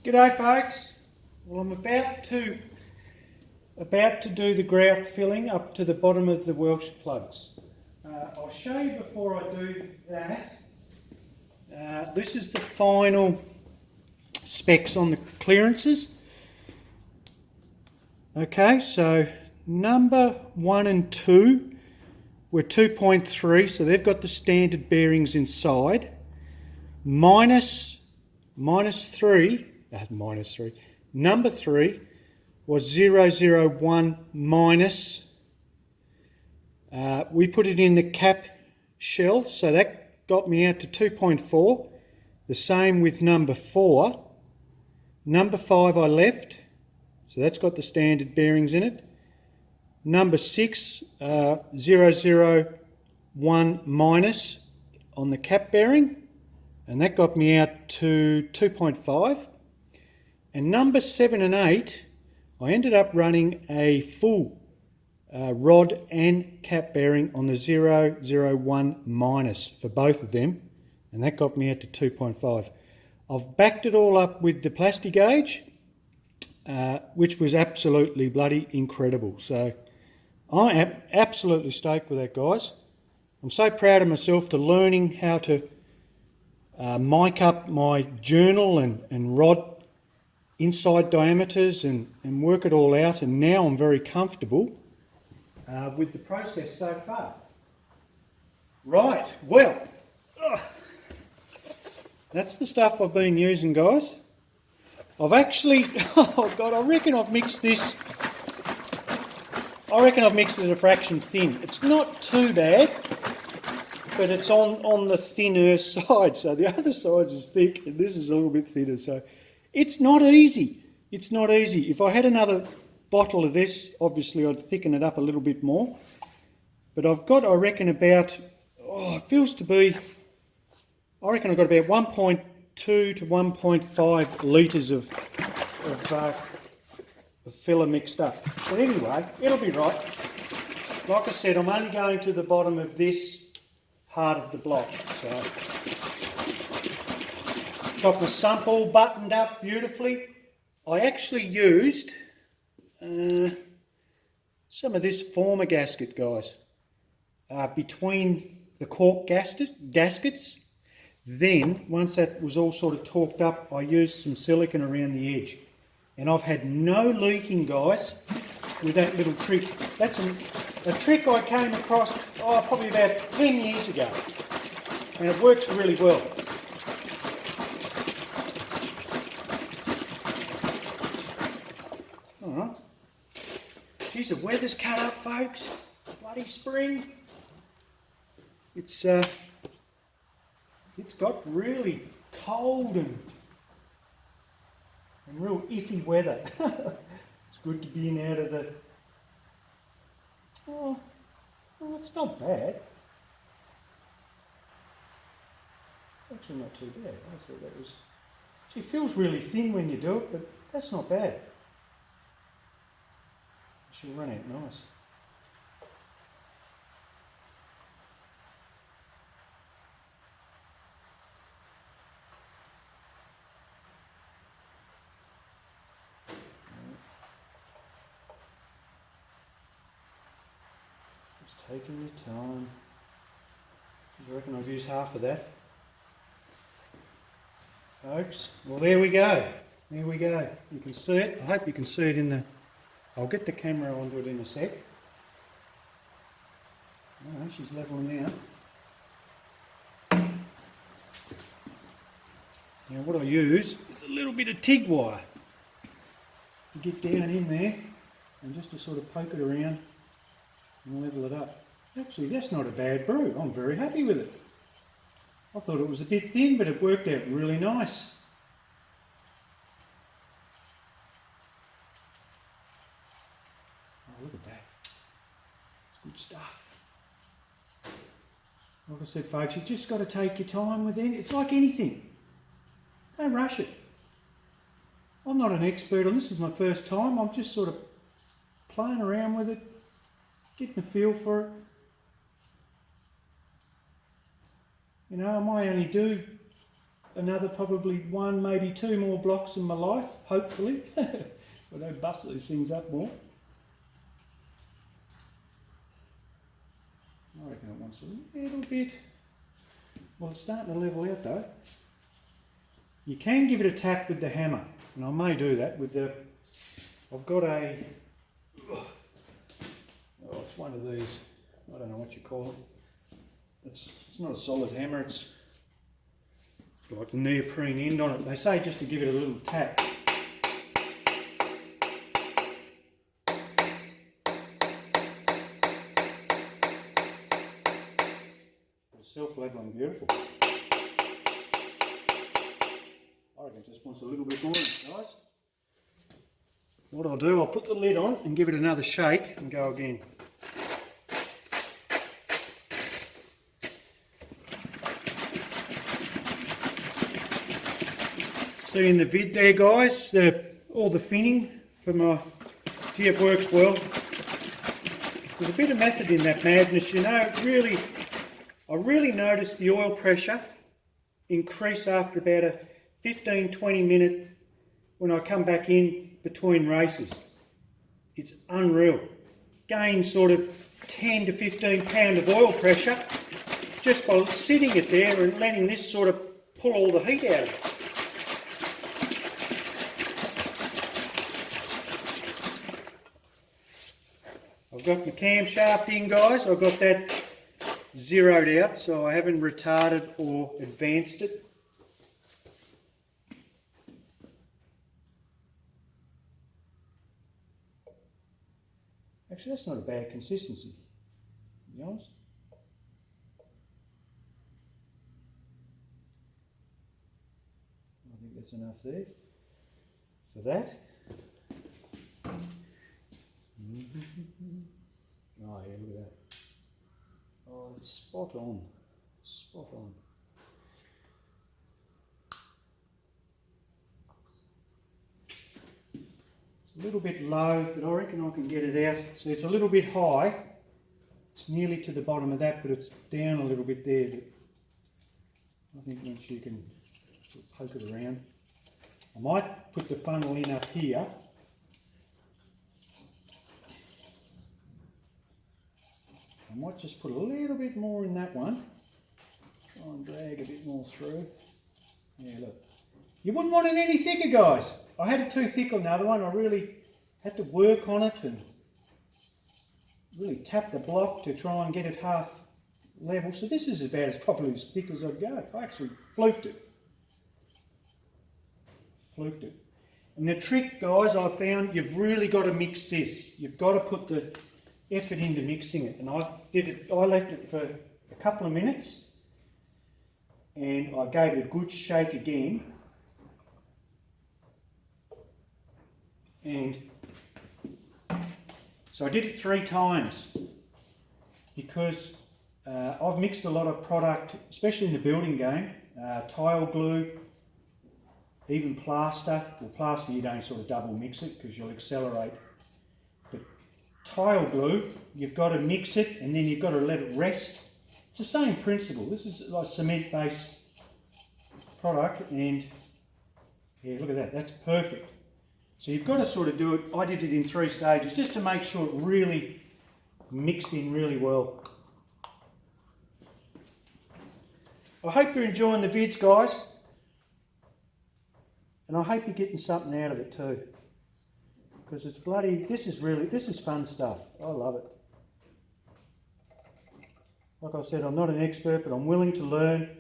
G'day folks. Well, I'm about to do the grout filling up to the bottom of the Welsh plugs. I'll show you before I do that. This is the final specs on the clearances. Okay, so number 1 and 2 were 2.3, so they've got the standard bearings inside. Minus 3. Number 3 was 001 minus. We put it in the cap shell, so that got me out to 2.4. The same with number 4. Number 5 I left, so that's got the standard bearings in it. Number 6, 001 minus on the cap bearing, and that got me out to 2.5. And number 7 and 8, I ended up running a full rod and cap bearing on the 001 minus for both of them, and that got me out to 2.5. I've backed it all up with the plastic gauge, which was absolutely bloody incredible. So I am absolutely stoked with that, guys. I'm so proud of myself to learning how to mic up my journal and rod inside diameters and work it all out, and now I'm very comfortable with the process so far. Right, well, that's the stuff I've been using, guys. I've actually, oh God, I reckon I've mixed it a fraction thin. It's not too bad, but it's on the thinner side, so the other side is thick and this is a little bit thinner, so it's not easy. It's not easy. If I had another bottle of this, obviously I'd thicken it up a little bit more. But I've got, I reckon, about, it feels to be, I reckon I've got about 1.2 to 1.5 litres of filler mixed up. But anyway, it'll be right. Like I said, I'm only going to the bottom of this part of the block. So got the sump all buttoned up beautifully. I actually used some of this former gasket, guys, between the cork gaskets. Then, once that was all sort of torqued up, I used some silicone around the edge. And I've had no leaking, guys, with that little trick. That's a trick I came across probably about 10 years ago. And it works really well. Alright. Geez, the weather's cut up, folks. Bloody spring. It's got really cold and real iffy weather. It's good to be in out of the... Oh, well, it's not bad. Actually not too bad. I thought that was... It feels really thin when you do it, but that's not bad. She'll run out nice. Just taking your time. I reckon I've used half of that. Folks, well there we go. There we go. You can see it. I hope you can see it in the... I'll get the camera onto it in a sec. Oh, she's levelling out. Now what I use is a little bit of TIG wire. Get down in there and just to sort of poke it around and level it up. Actually, that's not a bad brew. I'm very happy with it. I thought it was a bit thin, but it worked out really nice. Oh, look at that. It's good stuff. Like I said, folks, you just got to take your time with it. It's like anything. Don't rush it. I'm not an expert on this. This is my first time. I'm just sort of playing around with it, getting a feel for it. You know, I might only do another probably one, maybe two more blocks in my life, hopefully. I don't bust these things up more. I reckon it wants a little bit. Well, it's starting to level out though. You can give it a tap with the hammer, and I may do that with the. I've got a. Oh, it's one of these. I don't know what you call it. It's not a solid hammer. It's like a neoprene end on it. They say just to give it a little tap. It's self-leveling, beautiful. I reckon it just wants a little bit more, guys. What I'll do, I'll put the lid on and give it another shake and go again. See in the vid there, guys, all the finning for my, gee, it works well. There's a bit of method in that madness, you know. I really noticed the oil pressure increase after about a 15-20 minute when I come back in between races. It's unreal. Gain sort of 10 to 15 pound of oil pressure just by sitting it there and letting this sort of pull all the heat out of it. I've got the camshaft in, guys. I've got that zeroed out, so I haven't retarded or advanced it. Actually, that's not a bad consistency, to be honest. I think that's enough there for that. Oh yeah, look at that. Oh, it's spot on. Spot on. It's a little bit low, but I reckon I can get it out. So it's a little bit high. It's nearly to the bottom of that, but it's down a little bit there. But I think once you can poke it around. I might put the funnel in up here. I might just put a little bit more in that one. Try and drag a bit more through. Yeah, look. You wouldn't want it any thicker, guys. I had it too thick on the other one. I really had to work on it and really tap the block to try and get it half level. So this is about as probably as thick as I'd go. I actually fluked it. Fluked it. And the trick, guys, I found you've really got to mix this. You've got to put the effort into mixing it. And I left it for a couple of minutes and I gave it a good shake again. And so I did it 3 times because I've mixed a lot of product, especially in the building game, tile glue, even plaster. Well, plaster you don't sort of double mix it because you'll accelerate. But tile glue, you've got to mix it and then you've got to let it rest. It's the same principle. This is like cement-based product and yeah, look at that, that's perfect. So you've got to sort of do it, I did it in 3 stages just to make sure it really mixed in really well. I hope you're enjoying the vids, guys. And I hope you're getting something out of it too. Because it's bloody, this is fun stuff. I love it. Like I said, I'm not an expert, but I'm willing to learn.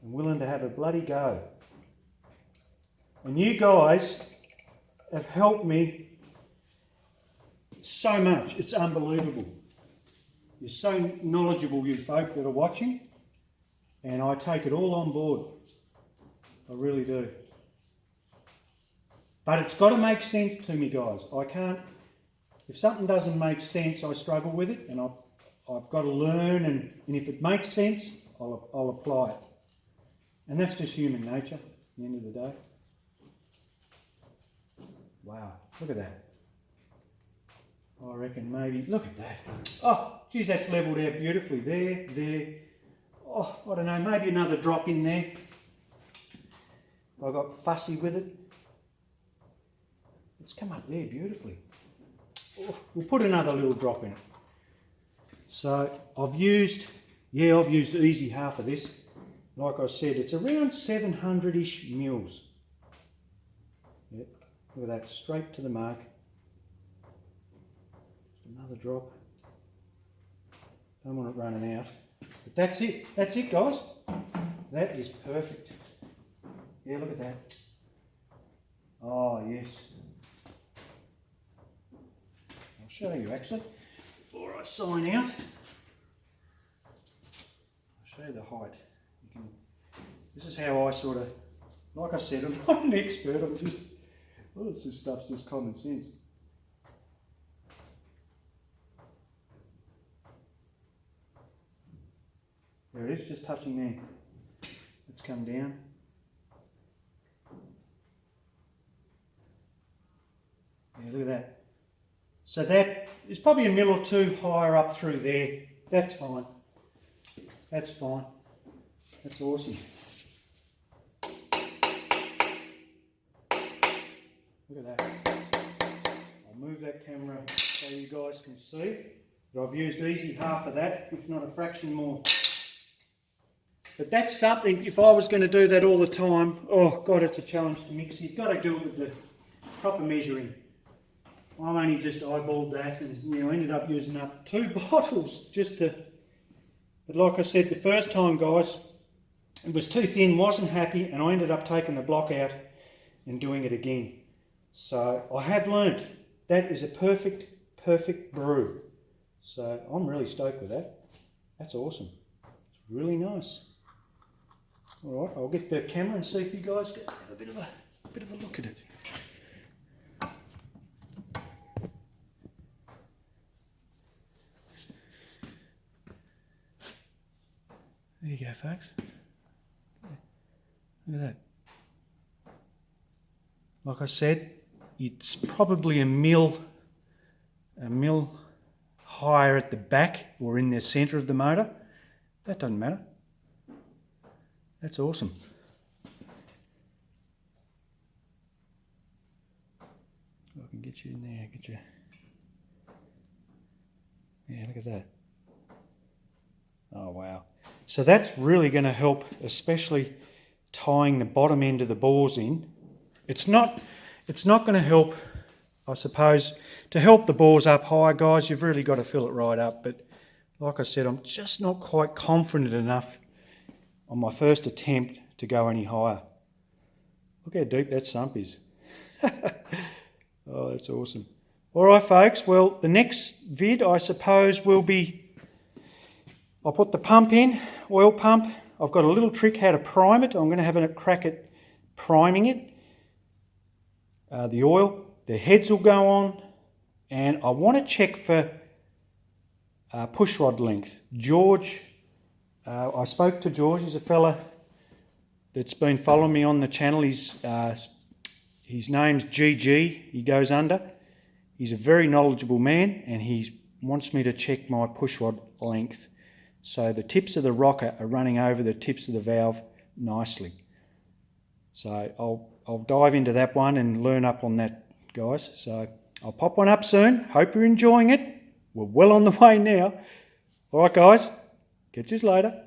I'm willing to have a bloody go. And you guys have helped me so much. It's unbelievable. You're so knowledgeable, you folk that are watching. And I take it all on board. I really do. But it's got to make sense to me, guys. I can't, if something doesn't make sense, I struggle with it, and I've got to learn, and if it makes sense, I'll apply it. And that's just human nature at the end of the day. Wow, look at that. I reckon maybe, look at that. Oh, geez, that's levelled out beautifully. There. Oh, I don't know, maybe another drop in there. I got fussy with it. It's come up there beautifully. Oh, we'll put another little drop in it. So I've used easy half of this. Like I said, it's around 700-ish mils. Yep, look at that, straight to the mark. Another drop. Don't want it running out. But that's it guys. That is perfect. Yeah, look at that. Oh yes. I'll show you actually, before I sign out. I'll show you the height. This is how I sort of, like I said, I'm not an expert, I'm just, all this stuff's just common sense. There it is, just touching there. Let's come down. Yeah, look at that. So that is probably a mil or two higher up through there. That's fine. That's fine. That's awesome. Look at that. I'll move that camera so you guys can see. But I've used easy half of that, if not a fraction more. But that's something, if I was going to do that all the time, oh God, it's a challenge to mix. You've got to do it with the proper measuring. I've only just eyeballed that and ended up using up 2 bottles just to... But like I said the first time, guys, it was too thin, wasn't happy, and I ended up taking the block out and doing it again. So I have learnt that is a perfect brew. So I'm really stoked with that. That's awesome. It's really nice. All right, I'll get the camera and see if you guys get a bit of a look at it. There you go, folks. Look at that. Like I said, it's probably a mil higher at the back or in the centre of the motor. That doesn't matter. That's awesome. I can get you in there, get you. Yeah, look at that. Oh wow. So that's really going to help, especially tying the bottom end of the bores in. It's not going to help, I suppose, to help the bores up high, guys. You've really got to fill it right up. But like I said, I'm just not quite confident enough on my first attempt to go any higher. Look how deep that sump is. Oh, that's awesome. All right, folks. Well, the next vid, I suppose, will be, I'll put the pump in, oil pump. I've got a little trick how to prime it. I'm going to have a crack at priming it. The oil, the heads will go on, and I want to check for push rod length. George, I spoke to George. He's a fella that's been following me on the channel. His name's GG, he goes under. He's a very knowledgeable man, and he wants me to check my push rod length. So the tips of the rocker are running over the tips of the valve nicely. So I'll dive into that one and learn up on that, guys. So I'll pop one up soon. Hope you're enjoying it. We're well on the way now. All right, guys. Catch you later.